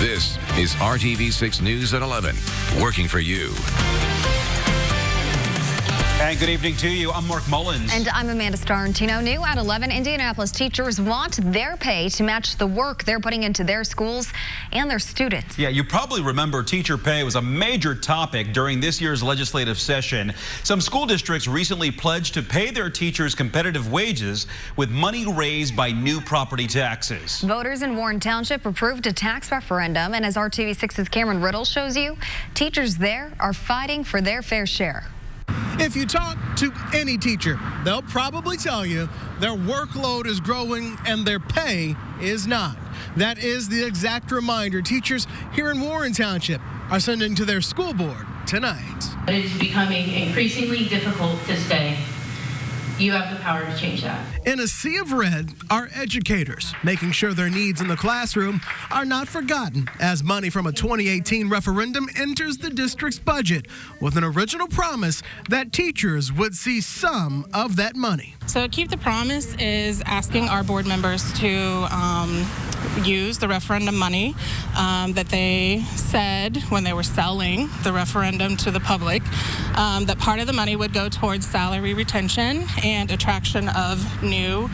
This is RTV6 News at 11, working for you. And good evening to you. I'm Mark Mullins. And I'm Amanda Starantino. New at 11, Indianapolis teachers want their pay to match the work they're putting into their schools and their students. Yeah, you probably remember teacher pay was a major topic during this year's legislative session. Some school districts recently pledged to pay their teachers competitive wages with money raised by new property taxes. Voters in Warren Township approved a tax referendum, and as RTV6's Cameron Riddle shows you, teachers there are fighting for their fair share. If you talk to any teacher, they'll probably tell you their workload is growing and their pay is not. That is the exact reminder teachers here in Warren Township are sending to their school board tonight. It is becoming increasingly difficult to stay. You have the power to change that. In a sea of red are educators, making sure their needs in the classroom are not forgotten as money from a 2018 referendum enters the district's budget with an original promise that teachers would see some of that money. So Keep the Promise is asking our board members to use the referendum money that they said when they were selling the referendum to the public, that part of the money would go towards salary retention and attraction of new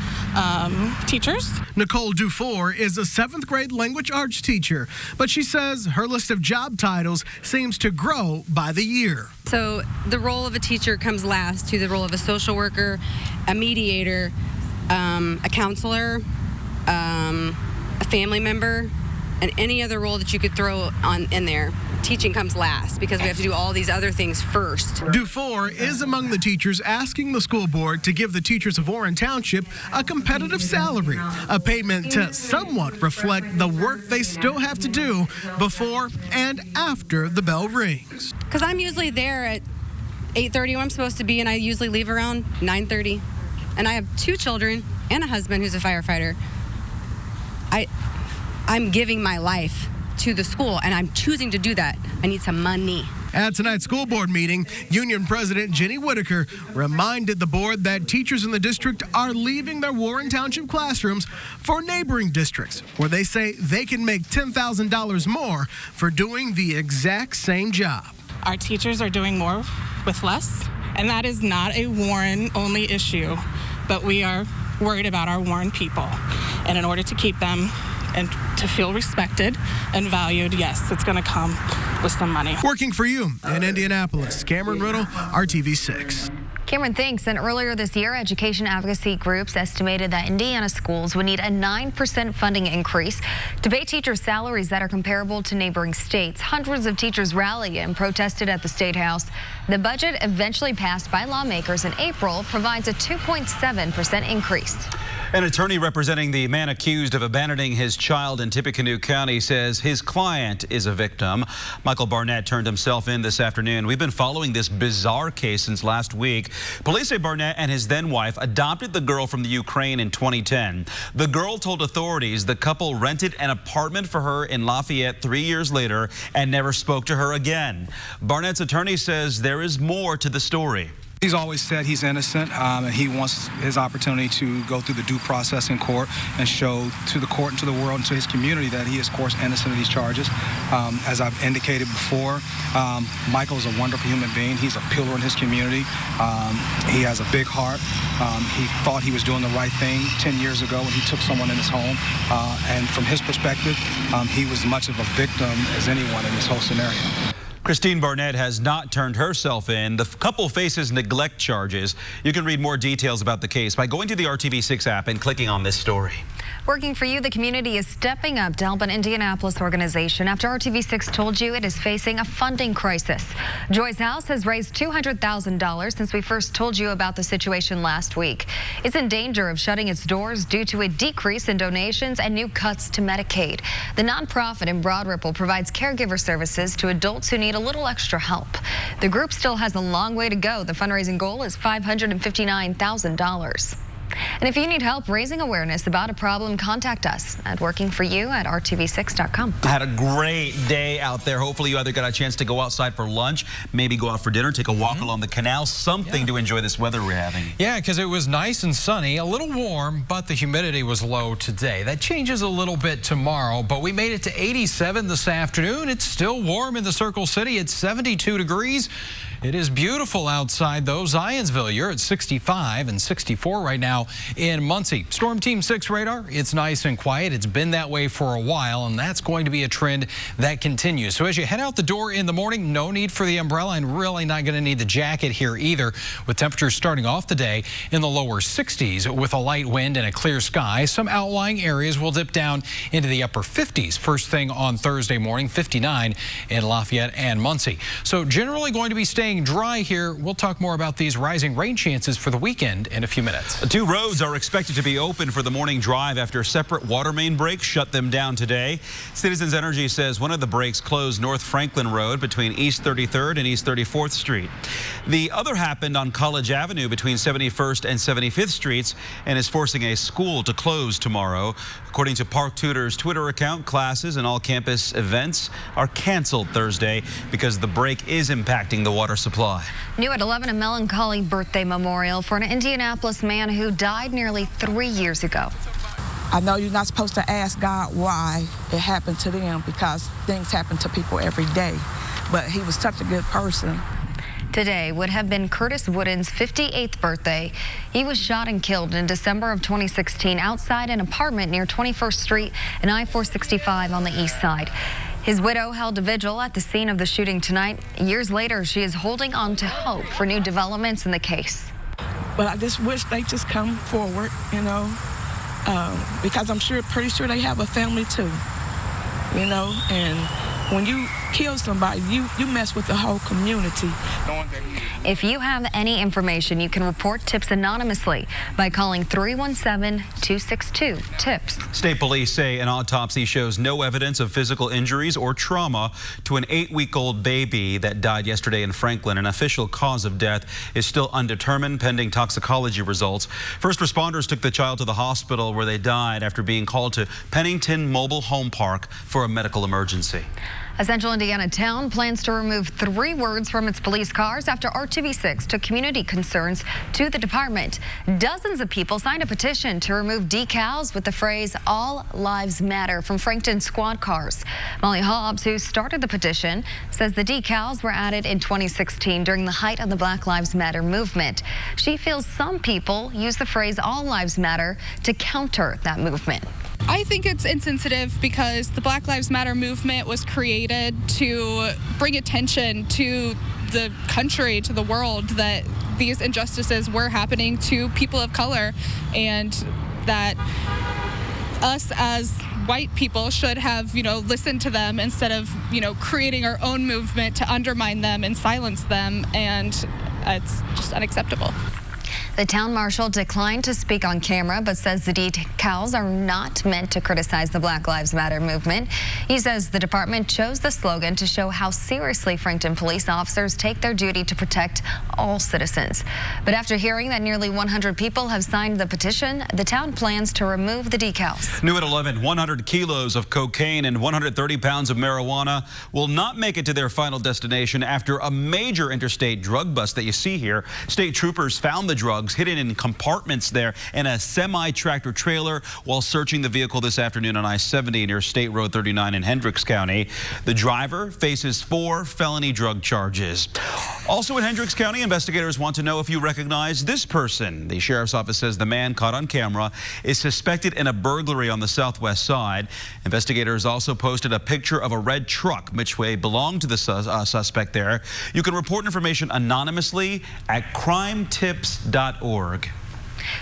teachers. Nicole Dufour is a 7th grade language arts teacher, but she says her list of job titles seems to grow by the year. So the role of a teacher comes last to the role of a social worker, a mediator, a counselor, a family member, and any other role that you could throw on in there. Teaching comes last because we have to do all these other things first. Dufour is among the teachers asking the school board to give the teachers of Warren Township a competitive salary, a payment to somewhat reflect the work they still have to do before and after the bell rings. Because I'm usually there at 8:30 when I'm supposed to be, and I usually leave around 9:30. And I have 2 children and a husband who's a firefighter. I'm giving my life to the school, and I'm choosing to do that. I need some money. At tonight's school board meeting, Union President Jenny Whitaker reminded the board that teachers in the district are leaving their Warren Township classrooms for neighboring districts, where they say they can make $10,000 more for doing the exact same job. Our teachers are doing more with less, and that is not a Warren-only issue, but we are worried about our Warren people. And in order to keep them and to feel respected and valued, yes, it's going to come with some money. Working for you in Indianapolis, Cameron Riddle, RTV6. Cameron, thanks. And earlier this year, education advocacy groups estimated that Indiana schools would need a 9% funding increase to pay teachers salaries that are comparable to neighboring states. Hundreds of teachers rallied and protested at the State House. The budget, eventually passed by lawmakers in April, provides a 2.7% increase. An attorney representing the man accused of abandoning his child in Tippecanoe County says his client is a victim. Michael Barnett turned himself in this afternoon. We've been following this bizarre case since last week. Police say Barnett and his then-wife adopted the girl from the Ukraine in 2010. The girl told authorities the couple rented an apartment for her in Lafayette 3 years later and never spoke to her again. Barnett's attorney says there is more to the story. He's always said he's innocent, and he wants his opportunity to go through the due process in court and show to the court and to the world and to his community that he is, of course, innocent of these charges. As I've indicated before, Michael is a wonderful human being. He's a pillar in his community. He has a big heart. He thought he was doing the right thing 10 years ago when he took someone in his home. And from his perspective, he was as much of a victim as anyone in this whole scenario. Christine Barnett has not turned herself in. The couple faces neglect charges. You can read more details about the case by going to the RTV6 app and clicking on this story. Working for you, the community is stepping up to help an Indianapolis organization after RTV6 told you it is facing a funding crisis. Joy's House has raised $200,000 since we first told you about the situation last week. It's in danger of shutting its doors due to a decrease in donations and new cuts to Medicaid. The nonprofit in Broad Ripple provides caregiver services to adults who need a little extra help. The group still has a long way to go. The fundraising goal is $559,000. And if you need help raising awareness about a problem, contact us at workingforyou@rtv6.com. I had a great day out there. Hopefully you either got a chance to go outside for lunch, maybe go out for dinner, take a walk along the canal, something to enjoy this weather we're having. Yeah, because it was nice and sunny, a little warm, but the humidity was low today. That changes a little bit tomorrow, but we made it to 87 this afternoon. It's still warm in the Circle City. It's 72 degrees. It is beautiful outside, though. Zionsville, you're at 65 and 64 right now in Muncie. Storm Team 6 radar, it's nice and quiet. It's been that way for a while, and that's going to be a trend that continues. So as you head out the door in the morning, no need for the umbrella, and really not going to need the jacket here either, with temperatures starting off the day in the lower 60s with a light wind and a clear sky. Some outlying areas will dip down into the upper 50s first thing on Thursday morning, 59 in Lafayette and Muncie. So generally going to be staying dry here. We'll talk more about these rising rain chances for the weekend in a few minutes. 2 roads are expected to be open for the morning drive after separate water main breaks shut them down today. Citizens Energy says one of the breaks closed North Franklin Road between East 33rd and East 34th Street. The other happened on College Avenue between 71st and 75th Streets and is forcing a school to close tomorrow. According to Park Tutor's Twitter account, classes and all campus events are canceled Thursday because the break is impacting the water supply. New at 11, a melancholy birthday memorial for an Indianapolis man who died nearly 3 years ago. I know you're not supposed to ask God why it happened to them, because things happen to people every day, but he was such a good person. Today would have been Curtis Wooden's 58th birthday. He was shot and killed in December of 2016 outside an apartment near 21st Street and I-465 on the east side. His widow held a vigil at the scene of the shooting tonight. Years later, she is holding on to hope for new developments in the case. But I just wish they just come forward, you know, because I'm pretty sure they have a family too, you know, and when you kill somebody, you mess with the whole community. If you have any information, you can report tips anonymously by calling 317-262-TIPS. State police say an autopsy shows no evidence of physical injuries or trauma to an 8-week-old baby that died yesterday in Franklin. An official cause of death is still undetermined pending toxicology results. First responders took the child to the hospital where they died after being called to Pennington Mobile Home Park for a medical emergency. A Central Indiana town plans to remove 3 words from its police cars after RTV6 took community concerns to the department. Dozens of people signed a petition to remove decals with the phrase "All Lives Matter" from Frankton squad cars. Molly Hobbs, who started the petition, says the decals were added in 2016 during the height of the Black Lives Matter movement. She feels some people use the phrase "All Lives Matter" to counter that movement. I think it's insensitive because the Black Lives Matter movement was created to bring attention to the country, to the world, that these injustices were happening to people of color, and that us as white people should have, listened to them instead of, creating our own movement to undermine them and silence them, and it's just unacceptable. The town marshal declined to speak on camera, but says the decals are not meant to criticize the Black Lives Matter movement. He says the department chose the slogan to show how seriously Frankton police officers take their duty to protect all citizens. But after hearing that nearly 100 people have signed the petition, the town plans to remove the decals. New at 11, 100 kilos of cocaine and 130 pounds of marijuana will not make it to their final destination after a major interstate drug bust that you see here. State troopers found the drugs hidden in compartments there in a semi-tractor trailer while searching the vehicle this afternoon on I-70 near State Road 39 in Hendricks County. The driver faces 4 felony drug charges. Also in Hendricks County, investigators want to know if you recognize this person. The sheriff's office says the man caught on camera is suspected in a burglary on the southwest side. Investigators also posted a picture of a red truck which belonged to the suspect there. You can report information anonymously at crimetips.org.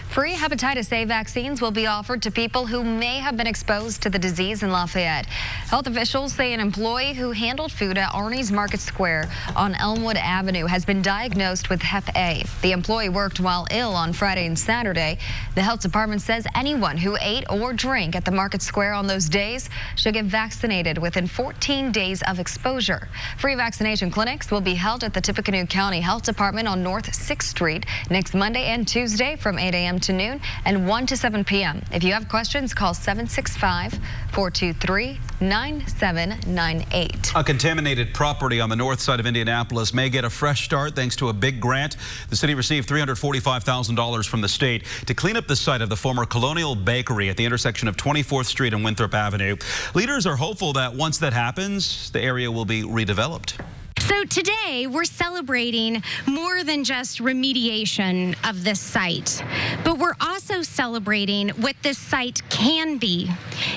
Free hepatitis A vaccines will be offered to people who may have been exposed to the disease in Lafayette. Health officials say an employee who handled food at Arnie's Market Square on Elmwood Avenue has been diagnosed with Hep A. The employee worked while ill on Friday and Saturday. The health department says anyone who ate or drank at the Market Square on those days should get vaccinated within 14 days of exposure. Free vaccination clinics will be held at the Tippecanoe County Health Department on North 6th Street next Monday and Tuesday from 8 8 a.m. to noon and 1 to 7 p.m. If you have questions, call 765-423-9798. A contaminated property on the north side of Indianapolis may get a fresh start thanks to a big grant. The city received $345,000 from the state to clean up the site of the former Colonial Bakery at the intersection of 24th Street and Winthrop Avenue. Leaders are hopeful that once that happens, the area will be redeveloped. So today we're celebrating more than just remediation of this site, but we're also celebrating what this site can be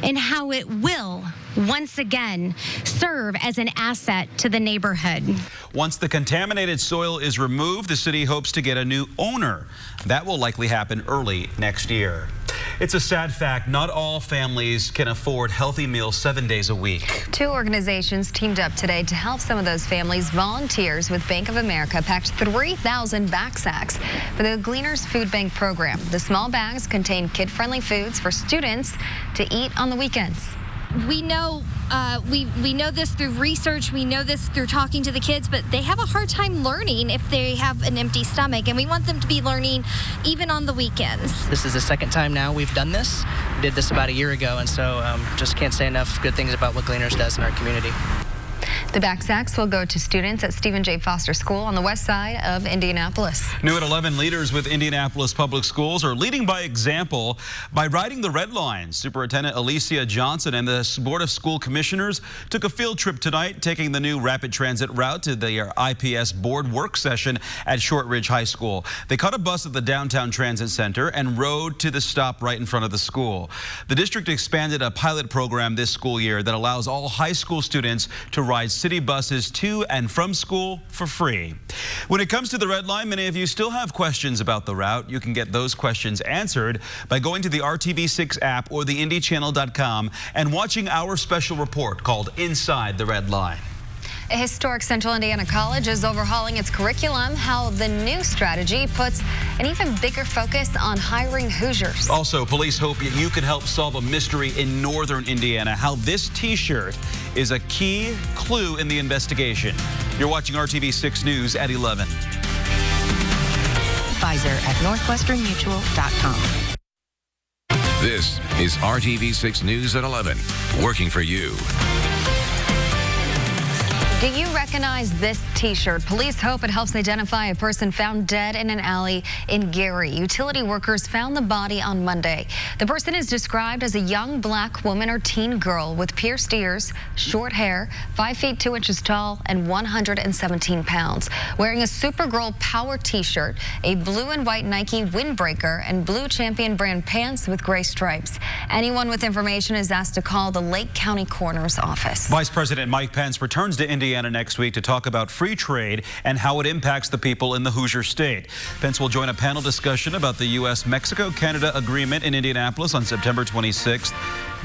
and how it will once again serve as an asset to the neighborhood. Once the contaminated soil is removed, the city hopes to get a new owner. That will likely happen early next year. It's a sad fact, not all families can afford healthy meals 7 days a week. 2 organizations teamed up today to help some of those families. Volunteers with Bank of America packed 3,000 backsacks for the Gleaners Food Bank program. The small bags contain kid-friendly foods for students to eat on the weekends. We know we know this through research, we know this through talking to the kids, but they have a hard time learning if they have an empty stomach, and we want them to be learning even on the weekends. This is the second time now we've done this. We did this about a year ago, and so just can't say enough good things about what Gleaners does in our community. The backsacks will go to students at Stephen J. Foster School on the west side of Indianapolis. New at 11, leaders with Indianapolis Public Schools are leading by example by riding the red line. Superintendent Alicia Johnson and the Board of School Commissioners took a field trip tonight, taking the new rapid transit route to the IPS board work session at Shortridge High School. They caught a bus at the downtown transit center and rode to the stop right in front of the school. The district expanded a pilot program this school year that allows all high school students to ride city buses to and from school for free. When it comes to the red line, many of you still have questions about the route. You can get those questions answered by going to the RTV6 app or the IndyChannel.com and watching our special report called Inside the Red Line. A historic Central Indiana college is overhauling its curriculum. How the new strategy puts an even bigger focus on hiring Hoosiers. Also, police hope you can help solve a mystery in northern Indiana. How this T-shirt is a key clue in the investigation. You're watching RTV6 News at 11. Advisor at northwesternmutual.com. This is RTV6 News at 11, working for you. Do you recognize this T-shirt? Police hope it helps identify a person found dead in an alley in Gary. Utility workers found the body on Monday. The person is described as a young black woman or teen girl with pierced ears, short hair, 5 feet 2 inches tall, and 117 pounds. Wearing a Supergirl Power T-shirt, a blue and white Nike windbreaker, and blue Champion brand pants with gray stripes. Anyone with information is asked to call the Lake County Coroner's Office. Vice President Mike Pence returns to Indiana next week to talk about free trade and how it impacts the people in the Hoosier state. Pence will join a panel discussion about the U.S.-Mexico-Canada agreement in Indianapolis on September 26th.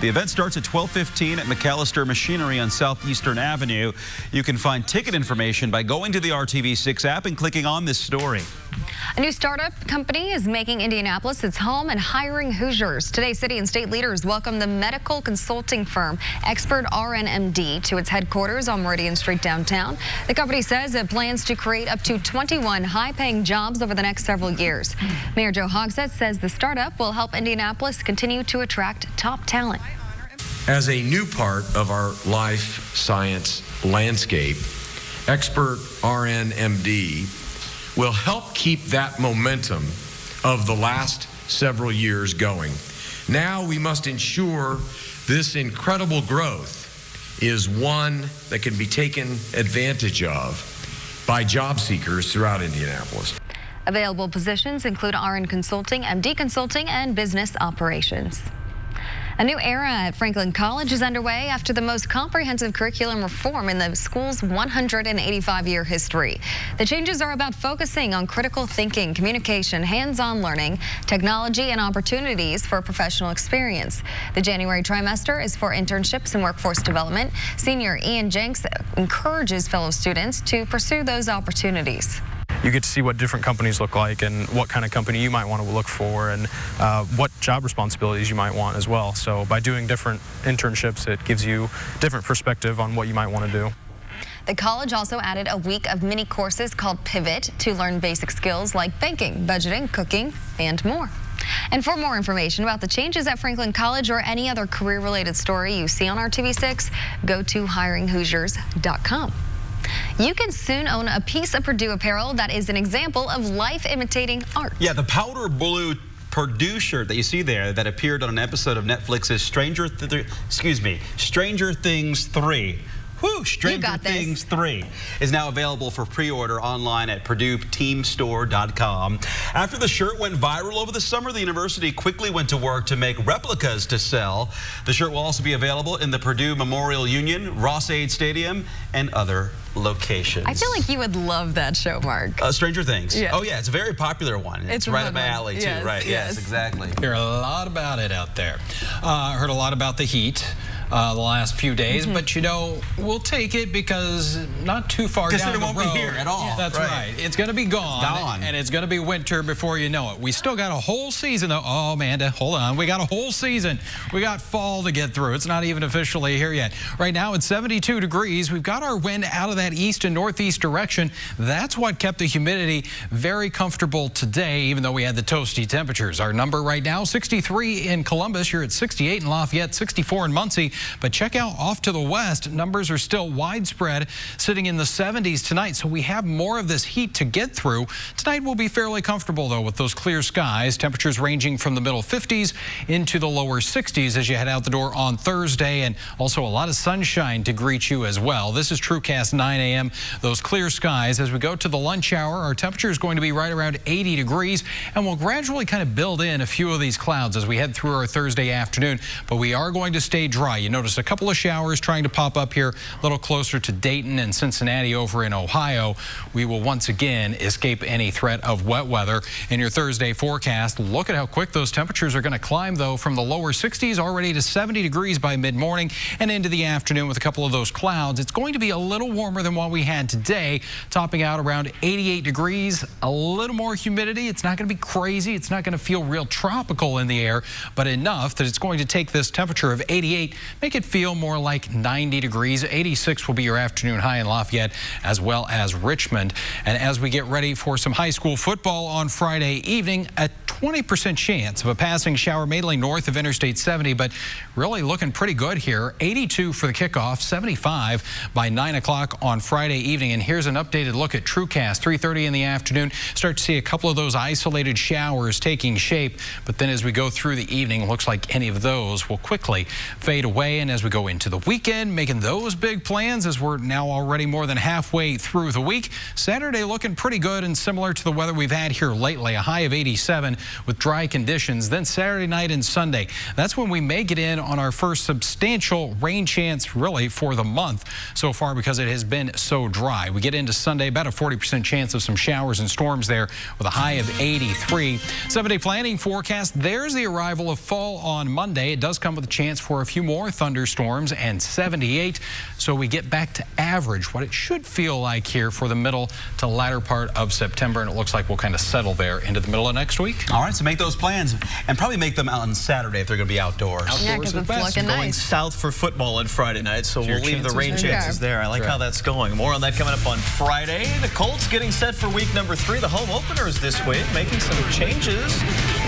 The event starts at 12:15 at McAllister Machinery on Southeastern Avenue. You can find ticket information by going to the RTV6 app and clicking on this story. A new startup company is making Indianapolis its home and hiring Hoosiers. Today, city and state leaders welcome the medical consulting firm Expert RNMD to its headquarters on Meridian Street downtown. The company says it plans to create up to 21 high-paying jobs over the next several years. Mayor Joe Hogsett says the startup will help Indianapolis continue to attract top talent. As a new part of our life science landscape, Expert RNMD will help keep that momentum of the last several years going. Now we must ensure this incredible growth is one that can be taken advantage of by job seekers throughout Indianapolis. Available positions include RN Consulting, MD Consulting, and Business Operations. A new era at Franklin College is underway after the most comprehensive curriculum reform in the school's 185-year history. The changes are about focusing on critical thinking, communication, hands-on learning, technology, and opportunities for professional experience. The January trimester is for internships and workforce development. Senior Ian Jenks encourages fellow students to pursue those opportunities. You get to see what different companies look like and what kind of company you might want to look for and what job responsibilities you might want as well. So by doing different internships, it gives you different perspective on what you might want to do. The college also added a week of mini courses called Pivot to learn basic skills like banking, budgeting, cooking, and more. And for more information about the changes at Franklin College or any other career-related story you see on RTV6, go to hiringhoosiers.com. You can soon own a piece of Purdue apparel that is an example of life imitating art. Yeah, the powder blue Purdue shirt that you see there that appeared on an episode of Netflix's Stranger Things 3. Whew, Stranger Things 3 is now available for pre-order online at PurdueTeamStore.com. After the shirt went viral over the summer, the university quickly went to work to make replicas to sell. The shirt will also be available in the Purdue Memorial Union, Ross-Ade Stadium, and other locations. I feel like you would love that show, Mark. Stranger Things. Yeah. Oh, yeah, it's a very popular one. It's right up my alley, too. Yes, right, yes, exactly. Hear a lot about it out there. Heard a lot about the heat the last few days, but you know, we'll take it because not too far down the road. Because it won't be here at all. That's right. It's going to be gone. And it's going to be winter before you know it. We still got a whole season, though. Oh, Amanda, hold on. We got a whole season. We got fall to get through. It's not even officially here yet. Right now, it's 72 degrees. We've got our wind out of that east and northeast direction. That's what kept the humidity very comfortable today, even though we had the toasty temperatures. Our number right now, 63 in Columbus. You're at 68 in Lafayette, 64 in Muncie. But check out off to the west. Numbers are still widespread, sitting in the 70s tonight. So we have more of this heat to get through. Tonight will be fairly comfortable, though, with those clear skies. Temperatures ranging from the middle 50s into the lower 60s as you head out the door on Thursday. And also a lot of sunshine to greet you as well. This is TrueCast 9 a.m. Those clear skies. As we go to the lunch hour, our temperature is going to be right around 80 degrees. And we'll gradually kind of build in a few of these clouds as we head through our Thursday afternoon. But we are going to stay dry. You notice a couple of showers trying to pop up here a little closer to Dayton and Cincinnati over in Ohio. We will once again escape any threat of wet weather. In your Thursday forecast, look at how quick those temperatures are going to climb, though, from the lower 60s already to 70 degrees by mid-morning and into the afternoon with a couple of those clouds. It's going to be a little warmer than what we had today, topping out around 88 degrees, a little more humidity. It's not going to be crazy. It's not going to feel real tropical in the air, but enough that it's going to take this temperature of 88, make it feel more like 90 degrees. 86 will be your afternoon high in Lafayette as well as Richmond. And as we get ready for some high school football on Friday evening, a 20% chance of a passing shower mainly north of Interstate 70, but really looking pretty good here. 82 for the kickoff, 75 by 9 o'clock on Friday evening. And here's an updated look at TrueCast. 3:30 in the afternoon, start to see a couple of those isolated showers taking shape. But then as we go through the evening, looks like any of those will quickly fade away. And as we go into the weekend, making those big plans as we're now already more than halfway through the week. Saturday looking pretty good and similar to the weather we've had here lately. A high of 87 with dry conditions. Then Saturday night and Sunday, that's when we may get in on our first substantial rain chance really for the month so far because it has been so dry. We get into Sunday, about a 40% chance of some showers and storms there with a high of 83. 7-day planning forecast. There's the arrival of fall on Monday. It does come with a chance for a few more thunderstorms and 78. So we get back to average, what it should feel like here for the middle to latter part of September. And it looks like we'll kind of settle there into the middle of next week. All right, so make those plans and probably make them out on Saturday if they're going to be outdoors. Yeah, because it's looking Going nice. south for football on Friday night, so we'll leave the rain chances there. I like how that's going. More on that coming up on Friday. The Colts getting set for week number 3. The home openers this week, making some changes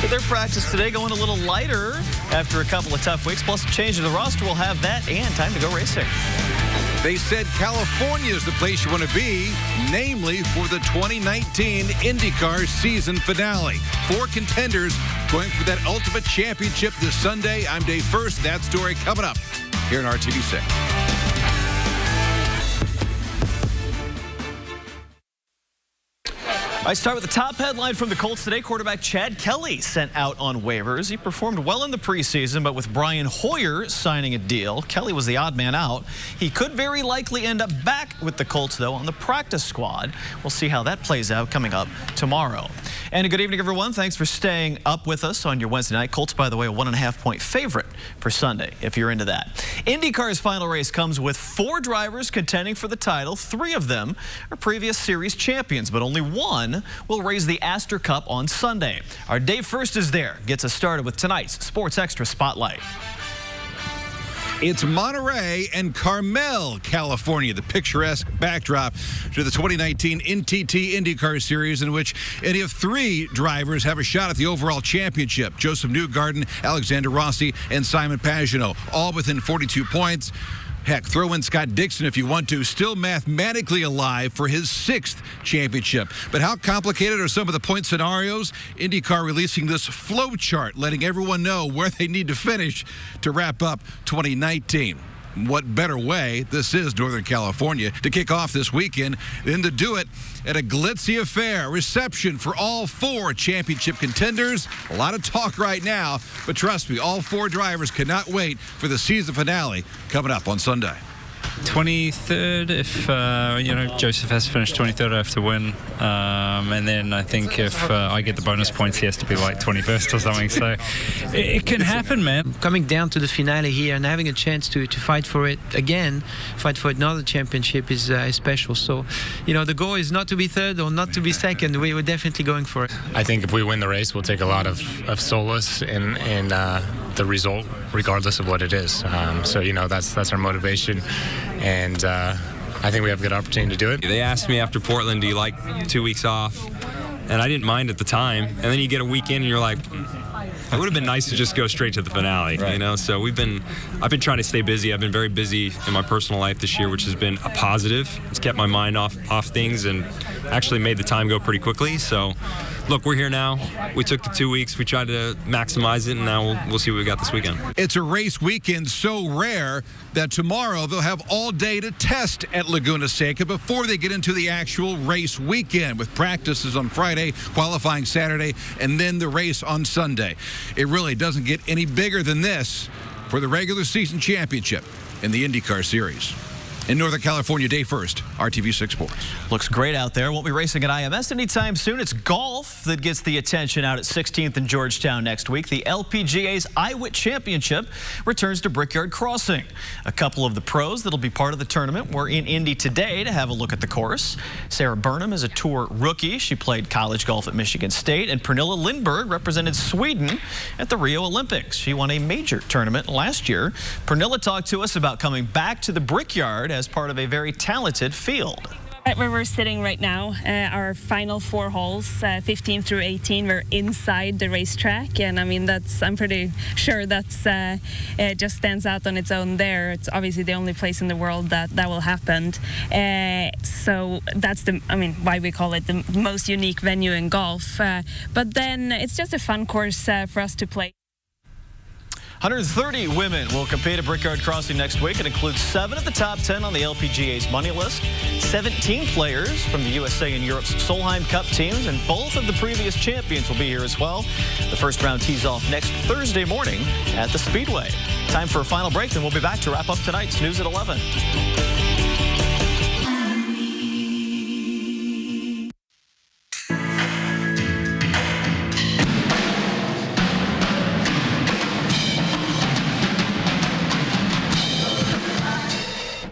to their practice today, going a little lighter after a couple of tough weeks. Plus a change to the roster. We'll have that and time to go racing. They said California is the place you want to be, namely for the 2019 IndyCar season finale. 4 contenders going for that ultimate championship this Sunday. I'm Dave First. That story coming up here in RTV6. I start with the top headline from the Colts today. Quarterback Chad Kelly sent out on waivers. He performed well in the preseason, but with Brian Hoyer signing a deal, Kelly was the odd man out. He could very likely end up back with the Colts, though, on the practice squad. We'll see how that plays out coming up tomorrow. And a good evening, everyone. Thanks for staying up with us on your Wednesday night. Colts, by the way, a 1.5-point favorite for Sunday, if you're into that. IndyCar's final race comes with 4 drivers contending for the title. 3 of them are previous series champions, but only one will raise the Astor Cup on Sunday. Our Dave First is there, gets us started with tonight's Sports Extra Spotlight. It's Monterey and Carmel, California, the picturesque backdrop to the 2019 NTT IndyCar Series, in which any of 3 drivers have a shot at the overall championship. Joseph Newgarden, Alexander Rossi, and Simon Pagenaud, all within 42 points. Heck, throw in Scott Dixon if you want to, still mathematically alive for his 6th championship. But how complicated are some of the point scenarios? IndyCar releasing this flow chart, letting everyone know where they need to finish to wrap up 2019. What better way, this is Northern California, to kick off this weekend than to do it at a glitzy affair. Reception for all 4 championship contenders. A lot of talk right now, but trust me, all 4 drivers cannot wait for the season finale coming up on Sunday. 23rd, if Joseph has to finish 23rd, I have to win, and then I think if I get the bonus points, he has to be like 21st or something. So it can happen, man. Coming down to the finale here and having a chance to fight for it again, fight for another championship is special. So, the goal is not to be 3rd or not to be 2nd. We're definitely going for it. I think if we win the race, we'll take a lot of solace in the result, regardless of what it is. That's our motivation. And I think we have a good opportunity to do it. They asked me after Portland, do you like 2 weeks off? And I didn't mind at the time. And then you get a weekend and you're like, it would have been nice to just go straight to the finale, right. So I've been trying to stay busy. I've been very busy in my personal life this year, which has been a positive. It's kept my mind off things and actually made the time go pretty quickly. So look, we're here now. We took the 2 weeks. We tried to maximize it, and now we'll see what we got this weekend. It's a race weekend so rare that tomorrow they'll have all day to test at Laguna Seca before they get into the actual race weekend, with practices on Friday, qualifying Saturday, and then the race on Sunday. It really doesn't get any bigger than this for the regular season championship in the IndyCar Series. In Northern California, Day 1st, RTV6 Sports. Looks great out there. Won't be racing at IMS anytime soon. It's golf that gets the attention out at 16th in Georgetown next week. The LPGA's IWIT Championship returns to Brickyard Crossing. A couple of the pros that'll be part of the tournament were in Indy today to have a look at the course. Sarah Burnham is a tour rookie. She played college golf at Michigan State. And Pernilla Lindberg represented Sweden at the Rio Olympics. She won a major tournament last year. Pernilla talked to us about coming back to the Brickyard as part of a very talented field. Right where we're sitting right now, our final 4 holes, 15 through 18, we're inside the racetrack, and I mean I'm pretty sure it just stands out on its own there. It's obviously the only place in the world that will happen. So that's why we call it the most unique venue in golf. But then it's just a fun course for us to play. 130 women will compete at Brickyard Crossing next week. It includes 7 of the top 10 on the LPGA's money list, 17 players from the USA and Europe's Solheim Cup teams, and both of the previous champions will be here as well. The first round tees off next Thursday morning at the Speedway. Time for a final break, then we'll be back to wrap up tonight's News at 11.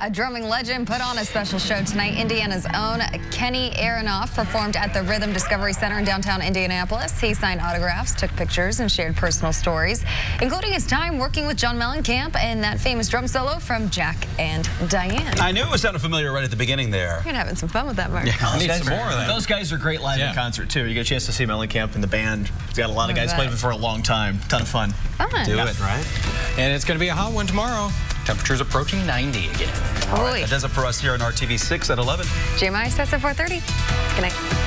A drumming legend put on a special show tonight. Indiana's own Kenny Aronoff performed at the Rhythm Discovery Center in downtown Indianapolis. He signed autographs, took pictures, and shared personal stories, including his time working with John Mellencamp and that famous drum solo from Jack and Diane. I knew it sounded familiar right at the beginning there. You're having some fun with that, Mark. Yeah, I need some more of that. Those guys are great live in concert, too. You get a chance to see Mellencamp and the band. He's got a lot of guys playing for a long time. Ton of fun. Fun. Do it, right? And it's going to be a hot one tomorrow. Temperatures approaching 90 again. All right, that does it for us here on RTV6 at 11. GMI starts at 4:30. Good night.